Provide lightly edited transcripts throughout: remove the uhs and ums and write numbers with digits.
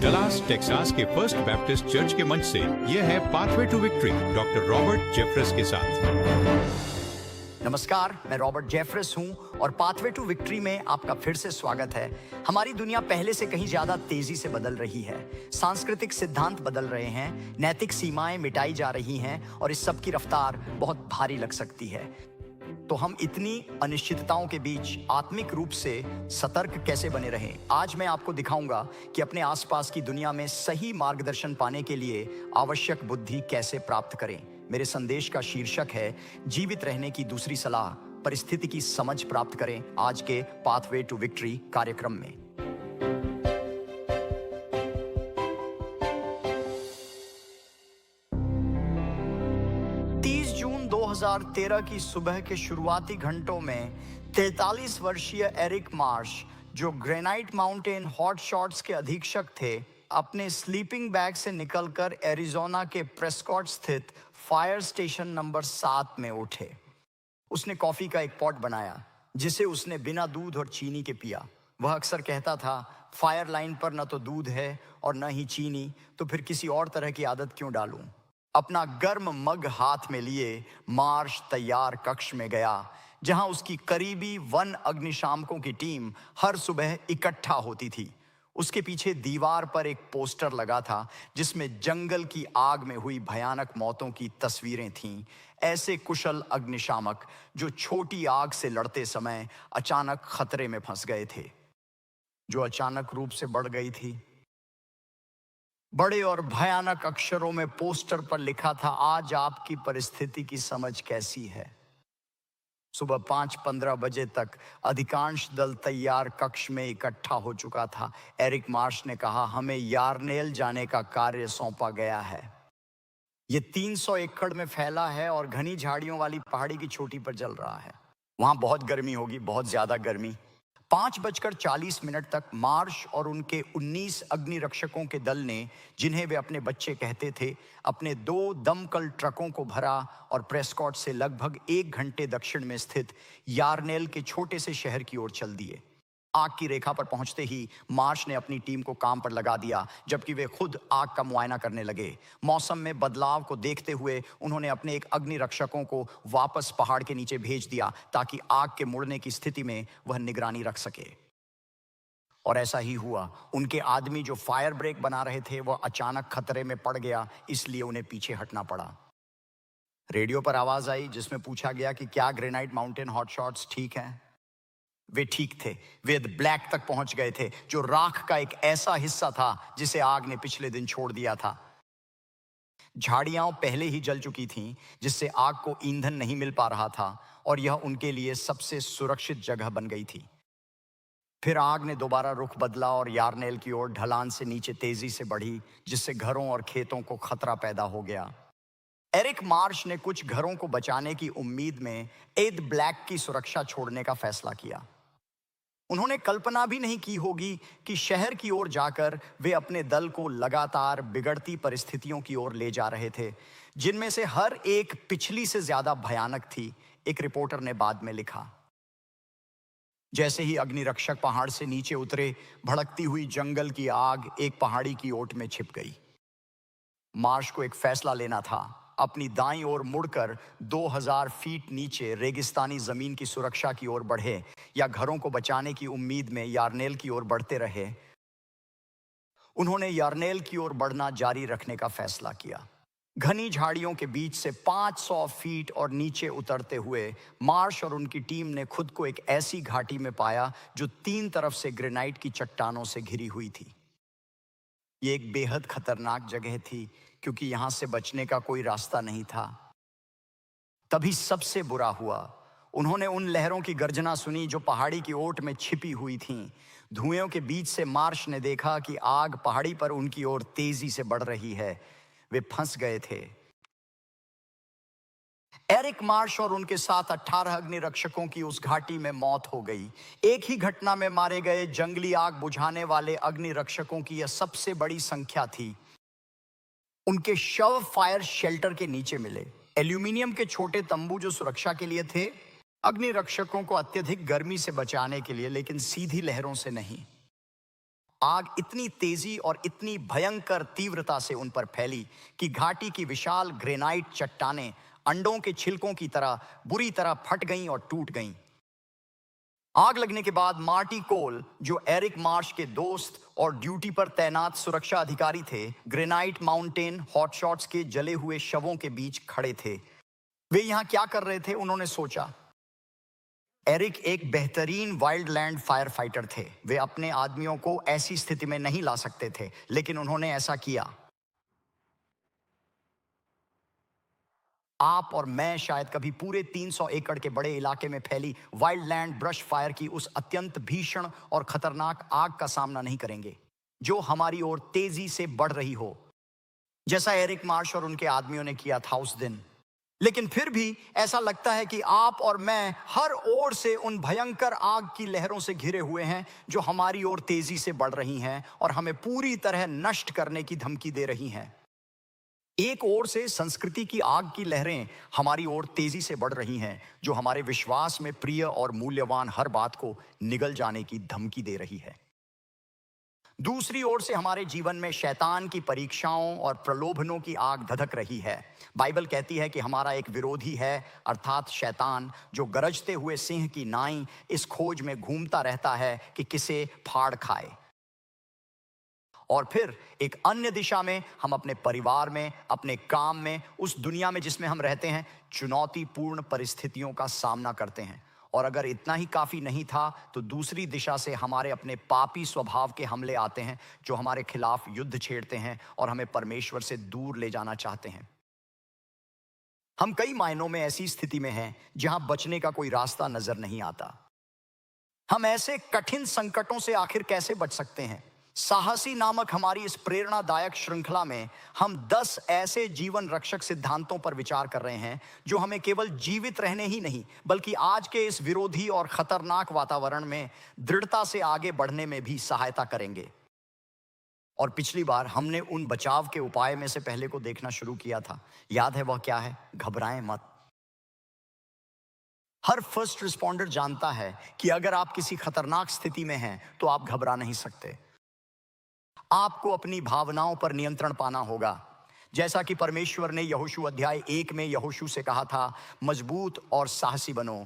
Dallas Texas के first Baptist church के मंच से यह है pathway to victory doctor Robert Jeffress के साथ। नमस्कार, मैं रॉबर्ट जेफरस हूं और पाथवे टू विक्ट्री में आपका फिर से स्वागत है। हमारी दुनिया पहले से कहीं ज्यादा तेजी से बदल रही है। सांस्कृतिक सिद्धांत बदल रहे हैं, नैतिक सीमाएं मिटाई जा रही हैं और इस सब की रफ्तार बहुत भारी लग सकती है। तो हम इतनी अनिश्चितताओं के बीच आत्मिक रूप से सतर्क कैसे बने रहें? आज मैं आपको दिखाऊंगा कि अपने आसपास की दुनिया में सही मार्गदर्शन पाने के लिए आवश्यक बुद्धि कैसे प्राप्त करें। मेरे संदेश का शीर्षक है जीवित रहने की दूसरी सलाह, परिस्थिति की समझ प्राप्त करें, आज के पाथवे टू विक्ट्री कार्यक्रम में। जून 2013 की सुबह के शुरुआती घंटों में 43 वर्षीय एरिक मार्श, जो ग्रेनाइट माउंटेन हॉट शॉट्स के अधीक्षक थे, अपने स्लीपिंग बैग से निकलकर एरिज़ोना के प्रेस्कॉट स्थित फायर स्टेशन नंबर 7 में उठे। उसने कॉफी का एक पॉट बनाया जिसे उसने बिना दूध और चीनी के पिया। वह अक्सर कहता था, फायर लाइन पर न तो दूध है और न ही चीनी, तो फिर किसी और तरह की आदत क्यों डालूं। अपना गर्म मग हाथ में लिए मार्श तैयार कक्ष में गया, जहां उसकी करीबी वन अग्निशामकों की टीम हर सुबह इकट्ठा होती थी। उसके पीछे दीवार पर एक पोस्टर लगा था जिसमें जंगल की आग में हुई भयानक मौतों की तस्वीरें थीं। ऐसे कुशल अग्निशामक जो छोटी आग से लड़ते समय अचानक खतरे में फंस गए थे, जो अचानक रूप से बढ़ गई थी। बड़े और भयानक अक्षरों में पोस्टर पर लिखा था, आज आपकी परिस्थिति की समझ कैसी है। सुबह 5:15 बजे तक अधिकांश दल तैयार कक्ष में इकट्ठा हो चुका था। एरिक मार्श ने कहा, हमें यार्नेल जाने का कार्य सौंपा गया है। यह 300 एकड़ में फैला है और घनी झाड़ियों वाली पहाड़ी की चोटी पर जल रहा है। वहां बहुत गर्मी होगी, बहुत ज्यादा गर्मी। 5:40 तक मार्श और उनके 19 अग्निरक्षकों के दल ने, जिन्हें वे अपने बच्चे कहते थे, अपने 2 दमकल ट्रकों को भरा और प्रेस्कॉट से लगभग 1 घंटे दक्षिण में स्थित यार्नेल के छोटे से शहर की ओर चल दिए। आग की रेखा पर पहुंचते ही मार्श ने अपनी टीम को काम पर लगा दिया, जबकि वे खुद आग का मुआयना करने लगे। मौसम में बदलाव को देखते हुए उन्होंने अपने एक अग्निरक्षकों को वापस पहाड़ के नीचे भेज दिया ताकि आग के मुड़ने की स्थिति में वह निगरानी रख सके। और ऐसा ही हुआ। उनके आदमी जो फायर ब्रेक बना रहे थे, वह अचानक खतरे में पड़ गया, इसलिए उन्हें पीछे हटना पड़ा। रेडियो पर आवाज आई जिसमें पूछा गया कि क्या ग्रेनाइट माउंटेन हॉट शॉट्स ठीक हैं। वे ठीक थे। वे ब्लैक तक पहुंच गए थे, जो राख का एक ऐसा हिस्सा था जिसे आग ने पिछले दिन छोड़ दिया था। झाड़ियां पहले ही जल चुकी थीं, जिससे आग को ईंधन नहीं मिल पा रहा था और यह उनके लिए सबसे सुरक्षित जगह बन गई थी। फिर आग ने दोबारा रुख बदला और यार्नेल की ओर ढलान से नीचे तेजी से बढ़ी, जिससे घरों और खेतों को खतरा पैदा हो गया। एरिक मार्श ने कुछ घरों को बचाने की उम्मीद में एड ब्लैक की सुरक्षा छोड़ने का फैसला किया। उन्होंने कल्पना भी नहीं की होगी कि शहर की ओर जाकर वे अपने दल को लगातार बिगड़ती परिस्थितियों की ओर ले जा रहे थे, जिनमें से हर एक पिछली से ज्यादा भयानक थी, एक रिपोर्टर ने बाद में लिखा। जैसे ही अग्निरक्षक पहाड़ से नीचे उतरे, भड़कती हुई जंगल की आग एक पहाड़ी की ओट में छिप गई। मार्श को एक फैसला लेना था, अपनी दाईं ओर मुड़कर 2000 फीट नीचे रेगिस्तानी जमीन की सुरक्षा की ओर बढ़े या घरों को बचाने की उम्मीद में यार्नेल की ओर बढ़ते रहे। उन्होंने यार्नेल की ओर बढ़ना जारी रखने का फैसला किया। घनी झाड़ियों के बीच से 500 फीट और नीचे उतरते हुए मार्श और उनकी टीम ने खुद को एक ऐसी घाटी में पाया जो 3 तरफ से ग्रेनाइट की चट्टानों से घिरी हुई थी। ये एक बेहद खतरनाक जगह थी, क्योंकि यहां से बचने का कोई रास्ता नहीं था। तभी सबसे बुरा हुआ। उन्होंने उन लहरों की गर्जना सुनी जो पहाड़ी की ओट में छिपी हुई थीं। धुएं के बीच से मार्श ने देखा कि आग पहाड़ी पर उनकी ओर तेजी से बढ़ रही है। वे फंस गए थे। एरिक मार्श और उनके साथ 18 अग्निरक्षकों की उस घाटी में मौत हो गई। एक ही घटना में मारे गए जंगली आग बुझाने वाले अग्निरक्षकों की यह सबसे बड़ी संख्या थी। उनके शव फायर शेल्टर के नीचे मिले। एल्यूमिनियम के छोटे तंबू जो सुरक्षा के लिए थे, अग्निरक्षकों को अत्यधिक गर्मी से बचाने के लिए, लेकिन सीधी लहरों से नहीं। आग इतनी तेजी और इतनी भयंकर तीव्रता से उन पर फैली कि घाटी की विशाल ग्रेनाइट चट्टानें अंडों के छिलकों की तरह बुरी तरह फट गईं और टूट गईं। आग लगने के बाद मार्टी कोल, जो एरिक मार्श के दोस्त और ड्यूटी पर तैनात सुरक्षा अधिकारी थे, ग्रेनाइट माउंटेन हॉटशॉट्स के जले हुए शवों के बीच खड़े थे। वे यहां क्या कर रहे थे, उन्होंने सोचा। एरिक एक बेहतरीन वाइल्डलैंड फायर फाइटर थे। वे अपने आदमियों को ऐसी स्थिति में नहीं ला सकते थे, लेकिन उन्होंने ऐसा किया। आप और मैं शायद कभी पूरे 300 एकड़ के बड़े इलाके में फैली वाइल्डलैंड ब्रश फायर की उस अत्यंत भीषण और खतरनाक आग का सामना नहीं करेंगे जो हमारी ओर तेजी से बढ़ रही हो, जैसा एरिक मार्श और उनके आदमियों ने किया था उस दिन। लेकिन फिर भी ऐसा लगता है कि आप और मैं हर ओर से उन भयंकर आग की लहरों से घिरे हुए हैं जो हमारी ओर तेजी से बढ़ रही हैं और हमें पूरी तरह नष्ट करने की धमकी दे रही हैं। एक ओर से संस्कृति की आग की लहरें हमारी ओर तेजी से बढ़ रही हैं, जो हमारे विश्वास में प्रिय और मूल्यवान हर बात को निगल जाने की धमकी दे रही है। दूसरी ओर से हमारे जीवन में शैतान की परीक्षाओं और प्रलोभनों की आग धधक रही है। बाइबल कहती है कि हमारा एक विरोधी है, अर्थात शैतान, जो गरजते हुए सिंह की नाई इस खोज में घूमता रहता है कि किसे फाड़ खाए। और फिर एक अन्य दिशा में हम अपने परिवार में, अपने काम में, उस दुनिया में जिसमें हम रहते हैं, चुनौतीपूर्ण परिस्थितियों का सामना करते हैं। और अगर इतना ही काफी नहीं था तो दूसरी दिशा से हमारे अपने पापी स्वभाव के हमले आते हैं, जो हमारे खिलाफ युद्ध छेड़ते हैं और हमें परमेश्वर से दूर ले जाना चाहते हैं। हम कई मायनों में ऐसी स्थिति में हैं जहां बचने का कोई रास्ता नजर नहीं आता। हम ऐसे कठिन संकटों से आखिर कैसे बच सकते हैं? साहसी नामक हमारी इस प्रेरणादायक श्रृंखला में हम 10 ऐसे जीवन रक्षक सिद्धांतों पर विचार कर रहे हैं जो हमें केवल जीवित रहने ही नहीं, बल्कि आज के इस विरोधी और खतरनाक वातावरण में दृढ़ता से आगे बढ़ने में भी सहायता करेंगे। और पिछली बार हमने उन बचाव के उपाय में से पहले को देखना शुरू किया था। याद है वह क्या है? घबराएं मत। हर फर्स्ट रिस्पॉन्डर जानता है कि अगर आप किसी खतरनाक स्थिति में हैं तो आप घबरा नहीं सकते। आपको अपनी भावनाओं पर नियंत्रण पाना होगा, जैसा कि परमेश्वर ने यहोशू अध्याय 1 में यहोशू से कहा था, मजबूत और साहसी बनो।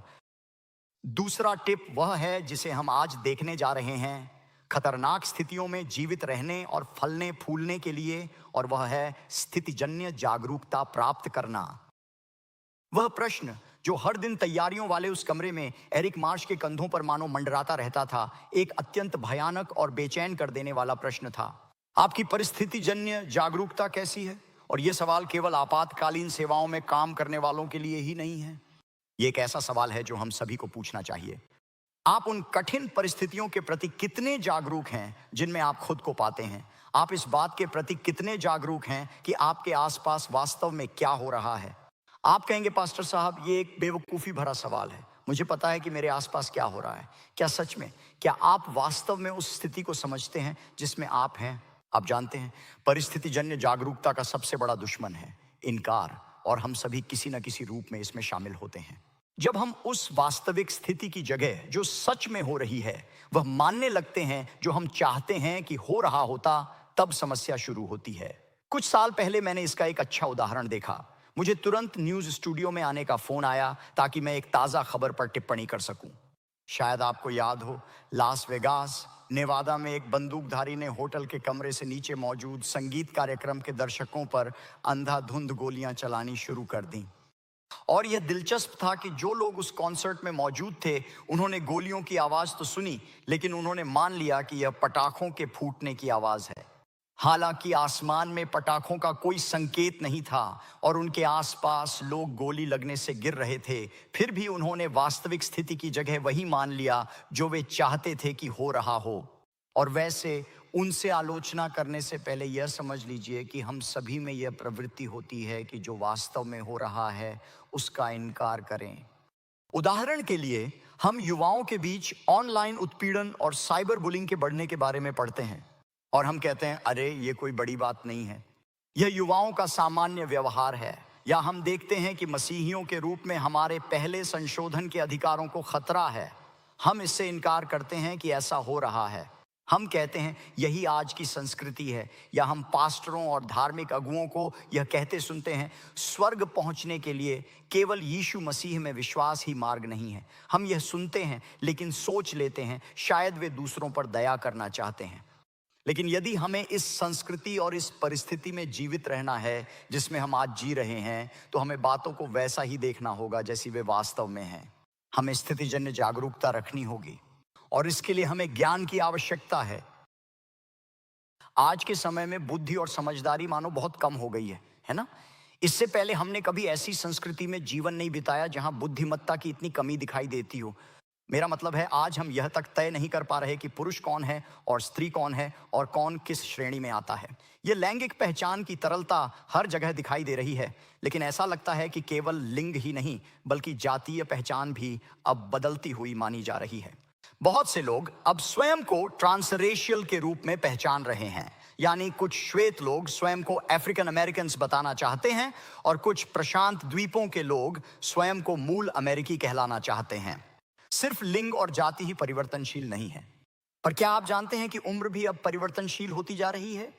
दूसरा टिप वह है जिसे हम आज देखने जा रहे हैं खतरनाक स्थितियों में जीवित रहने और फलने फूलने के लिए, और वह है स्थितिजन्य जागरूकता प्राप्त करना। वह प्रश्न जो हर दिन तैयारियों वाले उस कमरे में एरिक मार्श के कंधों पर मानो मंडराता रहता था, एक अत्यंत भयानक और बेचैन कर देने वाला प्रश्न था। आपकी परिस्थितिजन्य जागरूकता कैसी है? और यह सवाल केवल आपातकालीन सेवाओं में काम करने वालों के लिए ही नहीं है। यह एक ऐसा सवाल है जो हम सभी को पूछना चाहिए। आप उन कठिन परिस्थितियों के प्रति कितने जागरूक हैं जिनमें आप खुद को पाते हैं? आप इस बात के प्रति कितने जागरूक हैं कि आपके आसपास वास्तव में क्या हो रहा है? आप कहेंगे, पास्टर साहब, ये एक बेवकूफ़ी भरा सवाल है। मुझे पता है कि मेरे आसपास क्या हो रहा है। क्या सच में? क्या आप वास्तव में उस स्थिति को समझते हैं जिसमें आप हैं? आप जानते हैं, परिस्थितिजन्य जागरूकता का सबसे बड़ा दुश्मन है इनकार, और हम सभी किसी न किसी रूप में इसमें शामिल होते हैं। जब हम उस वास्तविक स्थिति की जगह जो सच में हो रही है वह मानने लगते हैं जो हम चाहते हैं कि हो रहा होता, तब समस्या शुरू होती है। कुछ साल पहले मैंने इसका एक अच्छा उदाहरण देखा। मुझे तुरंत न्यूज़ स्टूडियो में आने का फ़ोन आया ताकि मैं एक ताज़ा खबर पर टिप्पणी कर सकूं। शायद आपको याद हो, लास वेगास, नेवादा में एक बंदूकधारी ने होटल के कमरे से नीचे मौजूद संगीत कार्यक्रम के दर्शकों पर अंधाधुंध गोलियां चलानी शुरू कर दी। और यह दिलचस्प था कि जो लोग उस कॉन्सर्ट में मौजूद थे उन्होंने गोलियों की आवाज़ तो सुनी, लेकिन उन्होंने मान लिया कि यह पटाखों के फूटने की आवाज़ है। हालांकि आसमान में पटाखों का कोई संकेत नहीं था और उनके आसपास लोग गोली लगने से गिर रहे थे, फिर भी उन्होंने वास्तविक स्थिति की जगह वही मान लिया जो वे चाहते थे कि हो रहा हो। और वैसे उनसे आलोचना करने से पहले यह समझ लीजिए कि हम सभी में यह प्रवृत्ति होती है कि जो वास्तव में हो रहा है उसका इनकार करें। उदाहरण के लिए, हम युवाओं के बीच ऑनलाइन उत्पीड़न और साइबर बुलिंग के बढ़ने के बारे में पढ़ते हैं और हम कहते हैं, अरे ये कोई बड़ी बात नहीं है, यह युवाओं का सामान्य व्यवहार है। या हम देखते हैं कि मसीहियों के रूप में हमारे पहले संशोधन के अधिकारों को खतरा है। हम इससे इनकार करते हैं कि ऐसा हो रहा है। हम कहते हैं यही आज की संस्कृति है, या हम पास्टरों और धार्मिक अगुओं को यह कहते सुनते हैं, स्वर्ग पहुंचने के लिए केवल यीशु मसीह में विश्वास ही मार्ग नहीं है। हम यह सुनते हैं लेकिन सोच लेते हैं शायद वे दूसरों पर दया करना चाहते हैं। लेकिन यदि हमें इस संस्कृति और इस परिस्थिति में जीवित रहना है जिसमें हम आज जी रहे हैं, तो हमें बातों को वैसा ही देखना होगा जैसी वे वास्तव में हैं। हमें स्थितिजन्य जागरूकता रखनी होगी और इसके लिए हमें ज्ञान की आवश्यकता है। आज के समय में बुद्धि और समझदारी मानो बहुत कम हो गई है ना? इससे पहले हमने कभी ऐसी संस्कृति में जीवन नहीं बिताया जहां बुद्धिमत्ता की इतनी कमी दिखाई देती हो। मेरा मतलब है आज हम यह तक तय नहीं कर पा रहे कि पुरुष कौन है और स्त्री कौन है और कौन किस श्रेणी में आता है। यह लैंगिक पहचान की तरलता हर जगह दिखाई दे रही है, लेकिन ऐसा लगता है कि केवल लिंग ही नहीं बल्कि जातीय पहचान भी अब बदलती हुई मानी जा रही है। बहुत से लोग अब स्वयं को ट्रांसरेशियल के रूप में पहचान रहे हैं, यानी कुछ श्वेत लोग स्वयं को अफ्रीकन अमेरिकन बताना चाहते हैं और कुछ प्रशांत द्वीपों के लोग स्वयं को मूल अमेरिकी कहलाना चाहते हैं। सिर्फ लिंग और जाति ही परिवर्तनशील नहीं है, पर क्या आप जानते हैं कि उम्र भी अब परिवर्तनशील होती जा रही है?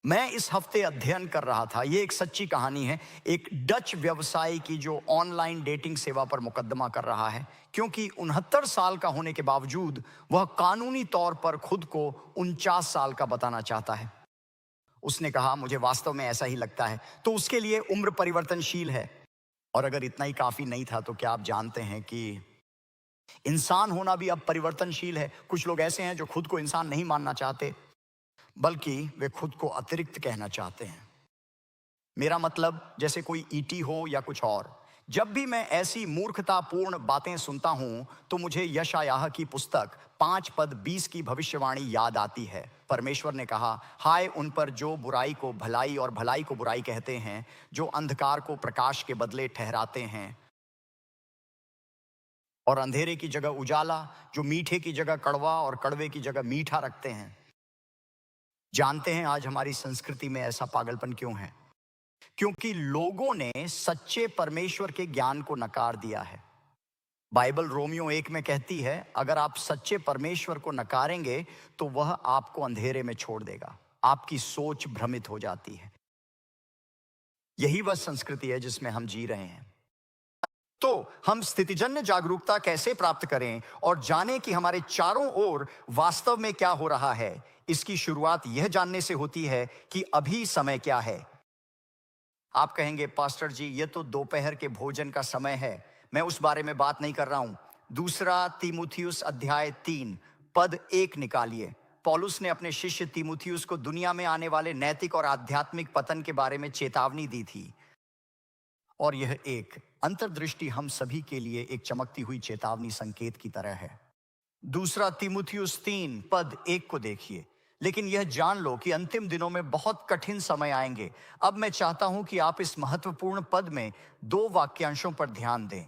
मैं इस हफ्ते अध्ययन कर रहा था, ये एक सच्ची कहानी है, एक डच व्यवसायी की जो ऑनलाइन डेटिंग सेवा पर मुकदमा कर रहा है क्योंकि 69 साल का होने के बावजूद वह कानूनी तौर पर खुद को 49 साल का बताना चाहता है। उसने कहा मुझे वास्तव में ऐसा ही लगता है, तो उसके लिए उम्र परिवर्तनशील है। और अगर इतना ही काफी नहीं था तो क्या आप जानते हैं कि इंसान होना भी अब परिवर्तनशील है। कुछ लोग ऐसे हैं जो खुद को इंसान नहीं मानना चाहते बल्कि वे खुद को अतिरिक्त कहना चाहते हैं। मेरा मतलब जैसे कोई ईटी हो या कुछ और। जब भी मैं ऐसी मूर्खतापूर्ण बातें सुनता हूं तो मुझे यशायाह की पुस्तक 5:20 की भविष्यवाणी याद आती है। परमेश्वर ने कहा, हाय उन पर जो बुराई को भलाई और भलाई को बुराई कहते हैं, जो अंधकार को प्रकाश के बदले ठहराते हैं और अंधेरे की जगह उजाला, जो मीठे की जगह कड़वा और कड़वे की जगह मीठा रखते हैं। जानते हैं आज हमारी संस्कृति में ऐसा पागलपन क्यों है? क्योंकि लोगों ने सच्चे परमेश्वर के ज्ञान को नकार दिया है। बाइबल रोमियो 1 में कहती है, अगर आप सच्चे परमेश्वर को नकारेंगे तो वह आपको अंधेरे में छोड़ देगा। आपकी सोच भ्रमित हो जाती है। यही वह संस्कृति है जिसमें हम जी रहे हैं। तो हम स्थितिजन्य जागरूकता कैसे प्राप्त करें और जानें कि हमारे चारों ओर वास्तव में क्या हो रहा है? इसकी शुरुआत यह जानने से होती है कि अभी समय क्या है। आप कहेंगे, पास्टर जी ये तो दोपहर के भोजन का समय है। मैं उस बारे में बात नहीं कर रहा हूं। 2 तीमुथियुस अध्याय 3 पद 1 निकालिए। पौलुस ने अपने शिष्य तीमुथियुस को दुनिया में आने वाले नैतिक और आध्यात्मिक पतन के बारे में चेतावनी दी थी, और यह एक अंतर्दृष्टि हम सभी के लिए एक चमकती हुई चेतावनी संकेत की तरह है। 2 तीमुथियुस 3 पद 1 को देखिए। लेकिन यह जान लो कि अंतिम दिनों में बहुत कठिन समय आएंगे। अब मैं चाहता हूं कि आप इस महत्वपूर्ण पद में 2 वाक्यांशों पर ध्यान दें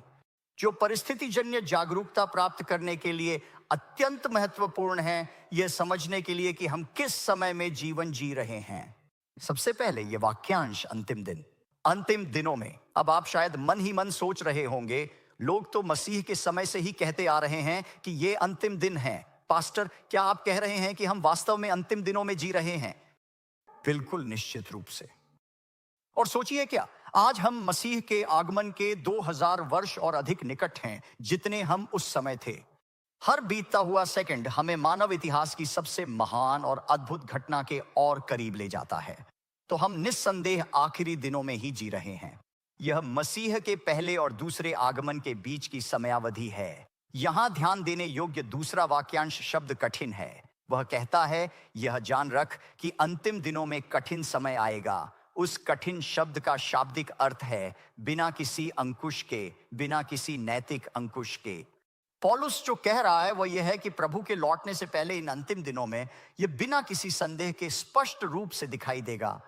जो परिस्थितिजन्य जागरूकता प्राप्त करने के लिए अत्यंत महत्वपूर्ण है, यह समझने के लिए कि हम किस समय में जीवन जी रहे हैं। सबसे पहले यह वाक्यांश अंतिम दिन, अंतिम दिनों में। अब आप शायद मन ही मन सोच रहे होंगे, लोग तो मसीह के समय से ही कहते आ रहे हैं कि ये अंतिम दिन है। पास्टर, क्या आप कह रहे हैं कि हम वास्तव में अंतिम दिनों में जी रहे हैं? बिल्कुल निश्चित रूप से। और सोचिए, क्या आज हम मसीह के आगमन के 2000 वर्ष और अधिक निकट हैं जितने हम उस समय थे। हर बीतता हुआ सेकंड हमें मानव इतिहास की सबसे महान और अद्भुत घटना के और करीब ले जाता है। तो हम निस्संदेह आखिरी दिनों में ही जी रहे हैं। यह मसीह के पहले और दूसरे आगमन के बीच की समयावधि है। यहां ध्यान देने योग्य दूसरा वाक्यांश शब्द कठिन है। वह कहता है, यह जान रख कि अंतिम दिनों में कठिन समय आएगा। उस कठिन शब्द का शाब्दिक अर्थ है बिना किसी अंकुश के, बिना किसी नैतिक अंकुश के। पौलुस जो कह रहा है वह यह है कि प्रभु के लौटने से पहले इन अंतिम दिनों में यह बिना किसी संदेह के स्पष्ट रूप से दिखाई देगा।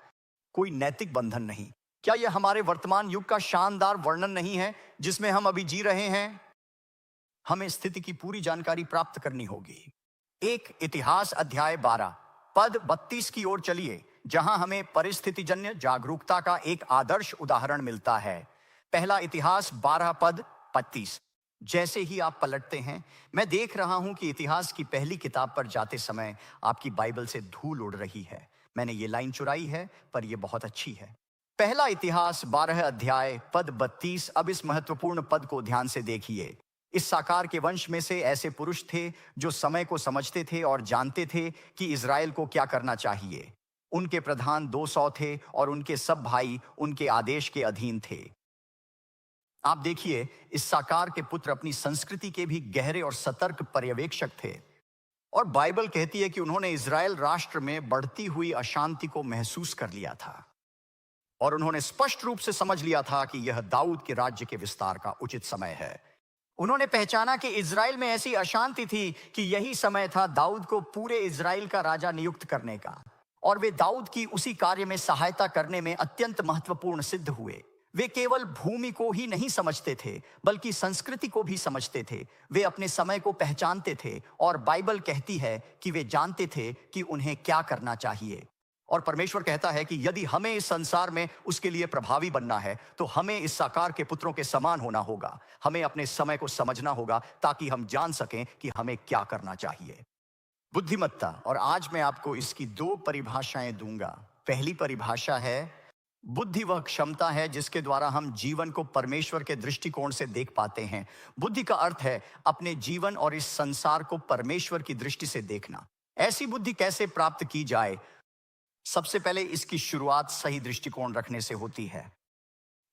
कोई नैतिक बंधन नहीं। क्या यह हमारे वर्तमान युग का शानदार वर्णन नहीं है जिसमें हम अभी जी रहे हैं? हमें स्थिति की पूरी जानकारी प्राप्त करनी होगी। एक इतिहास अध्याय 12 पद 32 की ओर चलिए, जहां हमें परिस्थितिजन्य जागरूकता का एक आदर्श उदाहरण मिलता है। पहला इतिहास 12 पद 32। जैसे ही आप पलटते हैं, मैं देख रहा हूं कि इतिहास की पहली किताब पर जाते समय आपकी बाइबल से धूल उड़ रही है। मैंने ये लाइन चुराई है, पर यह बहुत अच्छी है। पहला इतिहास 12 अध्याय पद 32। अब इस महत्वपूर्ण पद को ध्यान से देखिए। इस साकार के वंश में से ऐसे पुरुष थे जो समय को समझते थे और जानते थे कि इज़राइल को क्या करना चाहिए। उनके प्रधान 200 थे और उनके सब भाई उनके आदेश के अधीन थे। आप देखिए, इस साकार के पुत्र अपनी संस्कृति के भी गहरे और सतर्क पर्यवेक्षक थे। और बाइबल कहती है कि उन्होंने इज़राइल राष्ट्र में बढ़ती हुई अशांति को महसूस कर लिया था और उन्होंने स्पष्ट रूप से समझ लिया था कि यह दाऊद के राज्य के विस्तार का उचित समय है। उन्होंने पहचाना कि इज़राइल में ऐसी अशांति थी कि यही समय था दाऊद को पूरे इज़राइल का राजा नियुक्त करने का, और वे दाऊद की उसी कार्य में सहायता करने में अत्यंत महत्वपूर्ण सिद्ध हुए। वे केवल भूमि को ही नहीं समझते थे, बल्कि संस्कृति को भी समझते थे। वे अपने समय को पहचानते थे और बाइबल कहती है कि वे जानते थे कि उन्हें क्या करना चाहिए। और परमेश्वर कहता है कि यदि हमें इस संसार में उसके लिए प्रभावी बनना है तो हमें इस साकार के पुत्रों के समान होना होगा। हमें अपने समय को समझना होगा ताकि हम जान सकें कि हमें क्या करना चाहिए। बुद्धिमत्ता, और आज मैं आपको इसकी 2 परिभाषाएं दूंगा। पहली परिभाषा है, बुद्धि वह क्षमता है जिसके द्वारा हम जीवन को परमेश्वर के दृष्टिकोण से देख पाते हैं। बुद्धि का अर्थ है अपने जीवन और इस संसार को परमेश्वर की दृष्टि से देखना। ऐसी बुद्धि कैसे प्राप्त की जाए? सबसे पहले इसकी शुरुआत सही दृष्टिकोण रखने से होती है।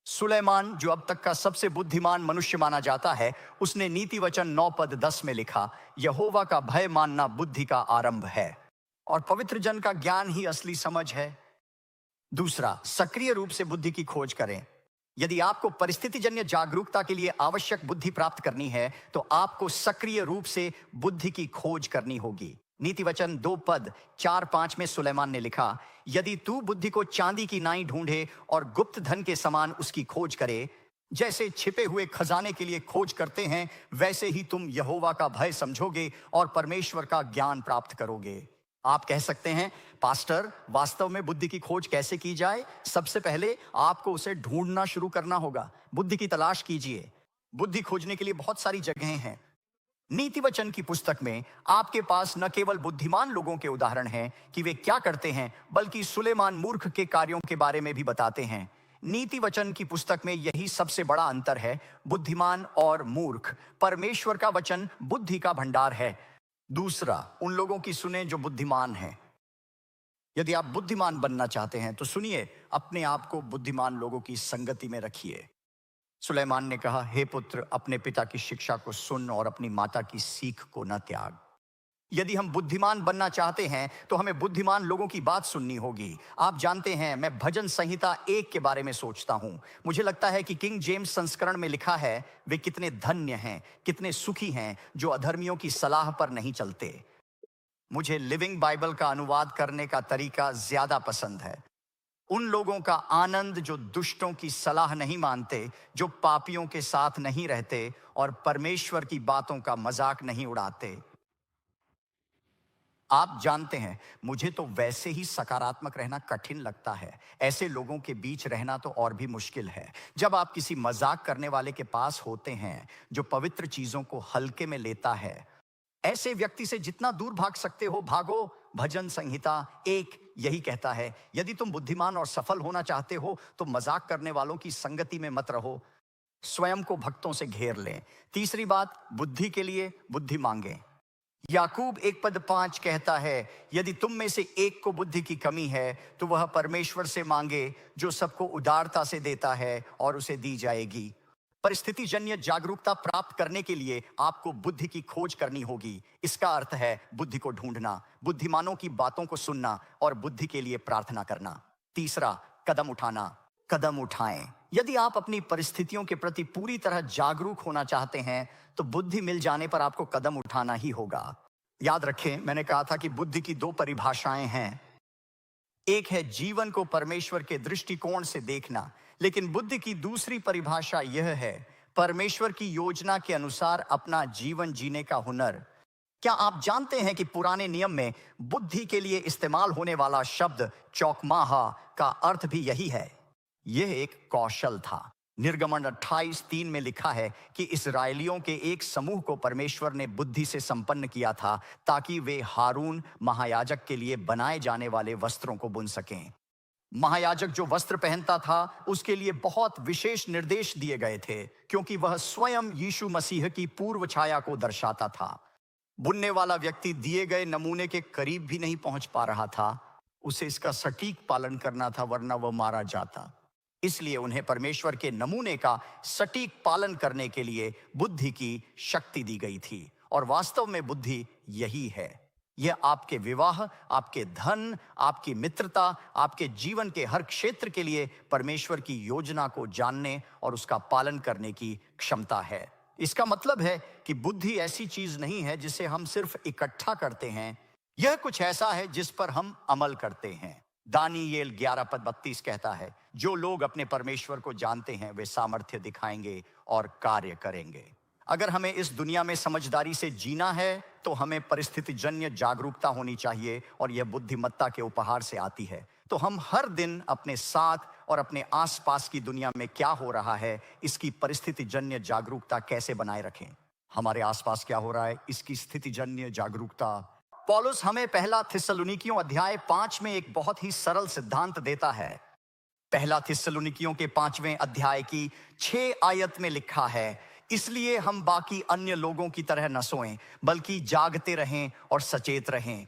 सुलेमान, जो अब तक का सबसे बुद्धिमान मनुष्य माना जाता है, उसने नीति वचन 9 पद 10 में लिखा, यहोवा का भय मानना बुद्धि का आरंभ है और पवित्र जन का ज्ञान ही असली समझ है। दूसरा, सक्रिय रूप से बुद्धि की खोज करें। यदि आपको परिस्थितिजन्य जागरूकता के लिए आवश्यक बुद्धि प्राप्त करनी है तो आपको सक्रिय रूप से बुद्धि की खोज करनी होगी। नीति वचन 2 पद 4-5 में सुलेमान ने लिखा, यदि तू बुद्धि को चांदी की नाई ढूंढे और गुप्त धन के समान उसकी खोज करे, जैसे छिपे हुए खजाने के लिए खोज करते हैं, वैसे ही तुम यहोवा का भय समझोगे और परमेश्वर का ज्ञान प्राप्त करोगे। आप कह सकते हैं, पास्टर, वास्तव में बुद्धि की खोज कैसे की जाए? सबसे पहले आपको उसे ढूंढना शुरू करना होगा। बुद्धि की तलाश कीजिए। बुद्धि खोजने के लिए बहुत सारी जगहें हैं। नीति वचन की पुस्तक में आपके पास न केवल बुद्धिमान लोगों के उदाहरण हैं कि वे क्या करते हैं, बल्कि सुलेमान मूर्ख के कार्यों के बारे में भी बताते हैं। नीति वचन की पुस्तक में यही सबसे बड़ा अंतर है, बुद्धिमान और मूर्ख। परमेश्वर का वचन बुद्धि का भंडार है। दूसरा, उन लोगों की सुने जो बुद्धिमान हैं। यदि आप बुद्धिमान बनना चाहते हैं तो सुनिए, अपने आप को बुद्धिमान लोगों की संगति में रखिए। सुलेमान ने कहा, हे पुत्र, अपने पिता की शिक्षा को सुन और अपनी माता की सीख को न त्याग। यदि हम बुद्धिमान बनना चाहते हैं तो हमें बुद्धिमान लोगों की बात सुननी होगी। आप जानते हैं, मैं भजन संहिता 1 के बारे में सोचता हूं। मुझे लगता है कि किंग जेम्स संस्करण में लिखा है, वे कितने धन्य हैं, कितने सुखी हैं जो अधर्मियों की सलाह पर नहीं चलते। मुझे लिविंग बाइबल का अनुवाद करने का तरीका ज्यादा पसंद है। उन लोगों का आनंद जो दुष्टों की सलाह नहीं मानते, जो पापियों के साथ नहीं रहते और परमेश्वर की बातों का मजाक नहीं उड़ाते। आप जानते हैं, मुझे तो वैसे ही सकारात्मक रहना कठिन लगता है। ऐसे लोगों के बीच रहना तो और भी मुश्किल है। जब आप किसी मजाक करने वाले के पास होते हैं जो पवित्र चीजों को हल्के में लेता है, ऐसे व्यक्ति से जितना दूर भाग सकते हो भागो। भजन संहिता 1 यही कहता है, यदि तुम बुद्धिमान और सफल होना चाहते हो तो मजाक करने वालों की संगति में मत रहो। स्वयं को भक्तों से घेर लें। तीसरी बात, बुद्धि के लिए बुद्धि मांगें। याकूब 1 पद 5 कहता है, यदि तुम में से एक को बुद्धि की कमी है तो वह परमेश्वर से मांगे जो सबको उदारता से देता है और उसे दी जाएगी। परिस्थितिजन्य जागरूकता प्राप्त करने के लिए आपको बुद्धि की खोज करनी होगी। इसका अर्थ है बुद्धि को ढूंढना, बुद्धिमानों की बातों को सुनना और बुद्धि के लिए प्रार्थना करना। तीसरा, कदम उठाना। कदम उठाएं। यदि आप अपनी परिस्थितियों के प्रति पूरी तरह जागरूक होना चाहते हैं तो बुद्धि मिल जाने पर आपको कदम उठाना ही होगा। याद रखें, मैंने कहा था कि बुद्धि की 2 परिभाषाएं हैं। एक है जीवन को परमेश्वर के दृष्टिकोण से देखना, लेकिन बुद्धि की दूसरी परिभाषा यह है परमेश्वर की योजना के अनुसार अपना जीवन जीने का हुनर। क्या आप जानते हैं कि पुराने नियम में बुद्धि के लिए इस्तेमाल होने वाला शब्द चौकमाहा का अर्थ भी यही है? यह एक कौशल था। निर्गमन 28:3 में लिखा है कि इस्राएलियों के एक समूह को परमेश्वर ने बुद्धि से संपन्न किया था ताकि वे हारून महायाजक के लिए बनाए जाने वाले वस्त्रों को बुन सकें। महायाजक जो वस्त्र पहनता था उसके लिए बहुत विशेष निर्देश दिए गए थे, क्योंकि वह स्वयं यीशु मसीह की पूर्व छाया को दर्शाता था। बुनने वाला व्यक्ति दिए गए नमूने के करीब भी नहीं पहुंच पा रहा था, उसे इसका सटीक पालन करना था, वरना वह मारा जाता। इसलिए उन्हें परमेश्वर के नमूने का सटीक पालन करने के लिए बुद्धि की शक्ति दी गई थी। और वास्तव में बुद्धि यही है। यह आपके विवाह, आपके धन, आपकी मित्रता, आपके जीवन के हर क्षेत्र के लिए परमेश्वर की योजना को जानने और उसका पालन करने की क्षमता है। इसका मतलब है कि बुद्धि ऐसी चीज नहीं है जिसे हम सिर्फ इकट्ठा करते हैं, यह कुछ ऐसा है जिस पर हम अमल करते हैं। दानियेल 11:32 कहता है, जो लोग अपने परमेश्वर को जानते हैं वे सामर्थ्य दिखाएंगे और कार्य करेंगे। अगर हमें इस दुनिया में समझदारी से जीना है तो हमें परिस्थितिजन्य जागरूकता होनी चाहिए, और यह बुद्धिमत्ता के उपहार से आती है। तो हम हर दिन अपने साथ और अपने आसपास की दुनिया में क्या हो रहा है इसकी परिस्थितिजन्य जागरूकता कैसे बनाए रखें। हमारे आसपास क्या हो रहा है इसकी स्थितिजन्य जागरूकता। पौलुस हमें पहला थिस्सलुनीकियों अध्याय 5 में एक बहुत ही सरल सिद्धांत देता है। पहला थिस्सलुनीकियों के 5वें अध्याय की 6 आयत में लिखा है, इसलिए हम बाकी अन्य लोगों की तरह न सोएं, बल्कि जागते रहें और सचेत रहें।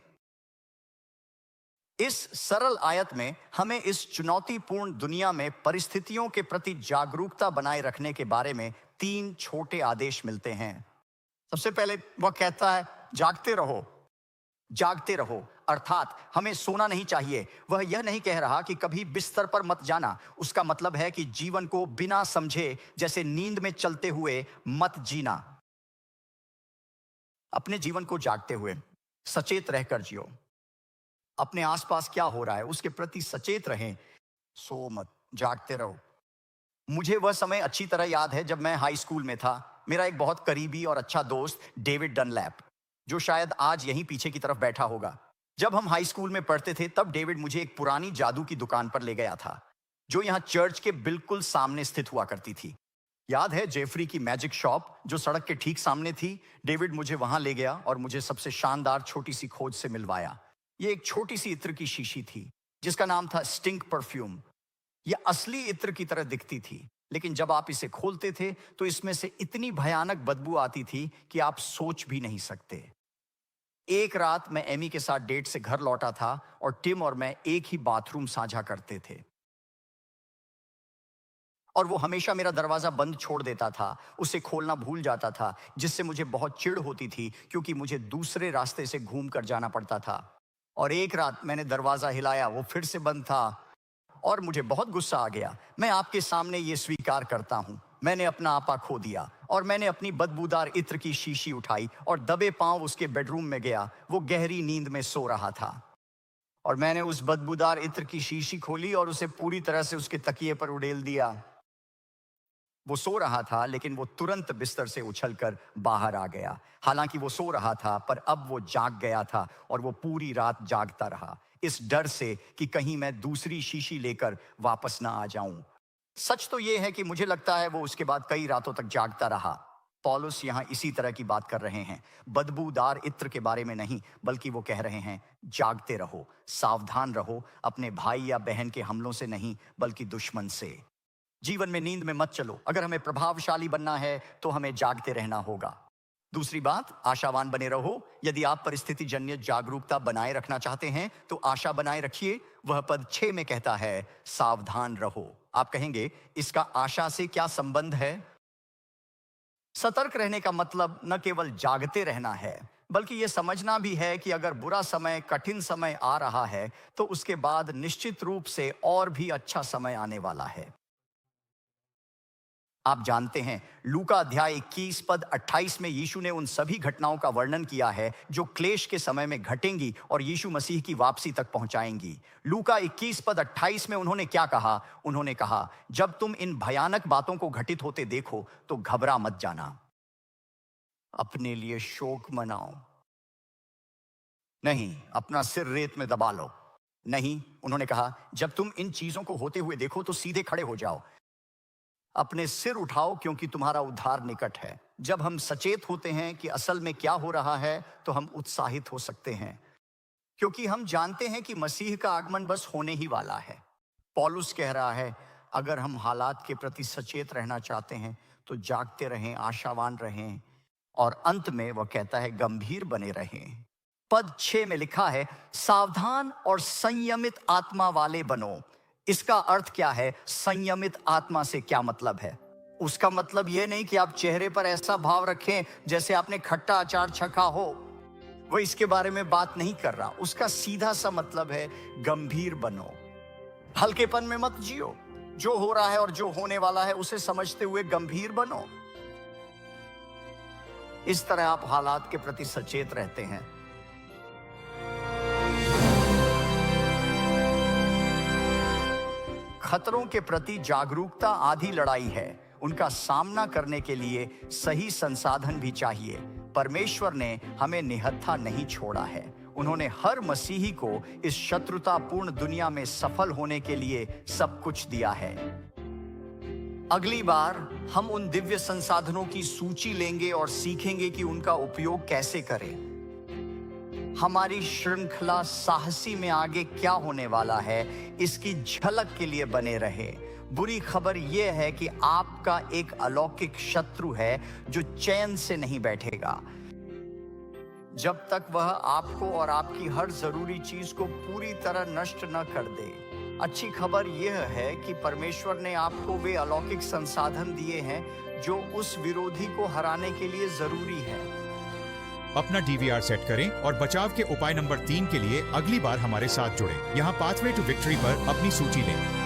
इस सरल आयत में हमें इस चुनौतीपूर्ण दुनिया में परिस्थितियों के प्रति जागरूकता बनाए रखने के बारे में 3 छोटे आदेश मिलते हैं। सबसे पहले वह कहता है, जागते रहो। जागते रहो अर्थात हमें सोना नहीं चाहिए। वह यह नहीं कह रहा कि कभी बिस्तर पर मत जाना। उसका मतलब है कि जीवन को बिना समझे जैसे नींद में चलते हुए मत जीना। अपने जीवन को जागते हुए सचेत रहकर जियो। अपने आसपास क्या हो रहा है उसके प्रति सचेत रहें, सो मत, जागते रहो। मुझे वह समय अच्छी तरह याद है जब मैं हाई स्कूल में था। मेरा एक बहुत करीबी और अच्छा दोस्त डेविड डनलैप, जो शायद आज यहीं पीछे की तरफ बैठा होगा। जब हम हाई स्कूल में पढ़ते थे तब डेविड मुझे एक पुरानी जादू की दुकान पर ले गया था, जो यहाँ चर्च के बिल्कुल सामने स्थित हुआ करती थी। याद है जेफरी की मैजिक शॉप जो सड़क के ठीक सामने थी? डेविड मुझे वहां ले गया और मुझे सबसे शानदार छोटी सी खोज से मिलवाया। ये एक छोटी सी इत्र की शीशी थी जिसका नाम था स्टिंक परफ्यूम। यह असली इत्र की तरह दिखती थी, लेकिन जब आप इसे खोलते थे तो इसमें से इतनी भयानक बदबू आती थी कि आप सोच भी नहीं सकते। एक रात मैं एमी के साथ डेट से घर लौटा था और टिम और मैं एक ही बाथरूम साझा करते थे, और वो हमेशा मेरा दरवाजा बंद छोड़ देता था, उसे खोलना भूल जाता था, जिससे मुझे बहुत चिढ़ होती थी क्योंकि मुझे दूसरे रास्ते से घूम कर जाना पड़ता था। और एक रात मैंने दरवाजा हिलाया, वो फिर से बंद था और मुझे बहुत गुस्सा आ गया। मैं आपके सामने ये स्वीकार करता हूं, मैंने अपना आपा खो दिया और मैंने अपनी बदबूदार इत्र की शीशी उठाई और दबे पांव उसके बेडरूम में गया। वो गहरी नींद में सो रहा था और मैंने उस बदबूदार इत्र की शीशी खोली और उसे पूरी तरह से उसके तकिए पर उड़ेल दिया। वो सो रहा था लेकिन वो तुरंत बिस्तर से उछलकर बाहर आ गया। हालांकि वो सो रहा था पर अब वो जाग गया था और वो पूरी रात जागता रहा, इस डर से कि कहीं मैं दूसरी शीशी लेकर वापस ना आ जाऊं। सच तो ये है कि मुझे लगता है वो उसके बाद कई रातों तक जागता रहा। पौलुस यहाँ इसी तरह की बात कर रहे हैं, बदबूदार इत्र के बारे में नहीं, बल्कि वो कह रहे हैं जागते रहो, सावधान रहो, अपने भाई या बहन के हमलों से नहीं बल्कि दुश्मन से। जीवन में नींद में मत चलो। अगर हमें प्रभावशाली बनना है तो हमें जागते रहना होगा। दूसरी बात, आशावान बने रहो। यदि आप परिस्थिति जन्य जागरूकता बनाए रखना चाहते हैं तो आशा बनाए रखिए। वह पद 6 में कहता है सावधान रहो। आप कहेंगे इसका आशा से क्या संबंध है? सतर्क रहने का मतलब न केवल जागते रहना है, बल्कि यह समझना भी है कि अगर बुरा समय, कठिन समय आ रहा है तो उसके बाद निश्चित रूप से और भी अच्छा समय आने वाला है। आप जानते हैं लूका अध्याय 21 पद 28 में यीशु ने उन सभी घटनाओं का वर्णन किया है जो क्लेश के समय में घटेंगी और यीशु मसीह की वापसी तक पहुंचाएंगी। लूका 21 पद 28 में उन्होंने क्या कहा? उन्होंने कहा, जब तुम इन भयानक बातों को घटित होते देखो तो घबरा मत जाना, अपने लिए शोक मनाओ नहीं, अपना सिर रेत में दबा लो नहीं। उन्होंने कहा, जब तुम इन चीजों को होते हुए देखो तो सीधे खड़े हो जाओ, अपने सिर उठाओ क्योंकि तुम्हारा उद्धार निकट है। जब हम सचेत होते हैं कि असल में क्या हो रहा है तो हम उत्साहित हो सकते हैं, क्योंकि हम जानते हैं कि मसीह का आगमन बस होने ही वाला है। पौलुस कह रहा है, अगर हम हालात के प्रति सचेत रहना चाहते हैं तो जागते रहें, आशावान रहें, और अंत में वह कहता है गंभीर बने रहें। पद 6 में लिखा है, सावधान और संयमित आत्मा वाले बनो। इसका अर्थ क्या है? संयमित आत्मा से क्या मतलब है? उसका मतलब यह नहीं कि आप चेहरे पर ऐसा भाव रखें जैसे आपने खट्टा अचार छका हो, वो इसके बारे में बात नहीं कर रहा। उसका सीधा सा मतलब है गंभीर बनो, हल्केपन में मत जियो। जो हो रहा है और जो होने वाला है उसे समझते हुए गंभीर बनो। इस तरह आप हालात के प्रति सचेत रहते हैं। खतरों के प्रति जागरूकता आधी लड़ाई है। उनका सामना करने के लिए सही संसाधन भी चाहिए। परमेश्वर ने हमें निहत्था नहीं छोड़ा है। उन्होंने हर मसीही को इस शत्रुतापूर्ण दुनिया में सफल होने के लिए सब कुछ दिया है। अगली बार हम उन दिव्य संसाधनों की सूची लेंगे और सीखेंगे कि उनका उपयोग कैसे करें। हमारी श्रृंखला साहसी में आगे क्या होने वाला है, इसकी झलक के लिए बने रहे। बुरी खबर यह है कि आपका एक अलौकिक शत्रु है जो चैन से नहीं बैठेगा जब तक वह आपको और आपकी हर जरूरी चीज को पूरी तरह नष्ट न कर दे। अच्छी खबर यह है कि परमेश्वर ने आपको वे अलौकिक संसाधन दिए हैं जो उस विरोधी को हराने के लिए जरूरी है। अपना DVR सेट करें और बचाव के उपाय नंबर 3 के लिए अगली बार हमारे साथ जुड़ें। यहाँ पाथवे टू विक्ट्री पर अपनी सूची लें।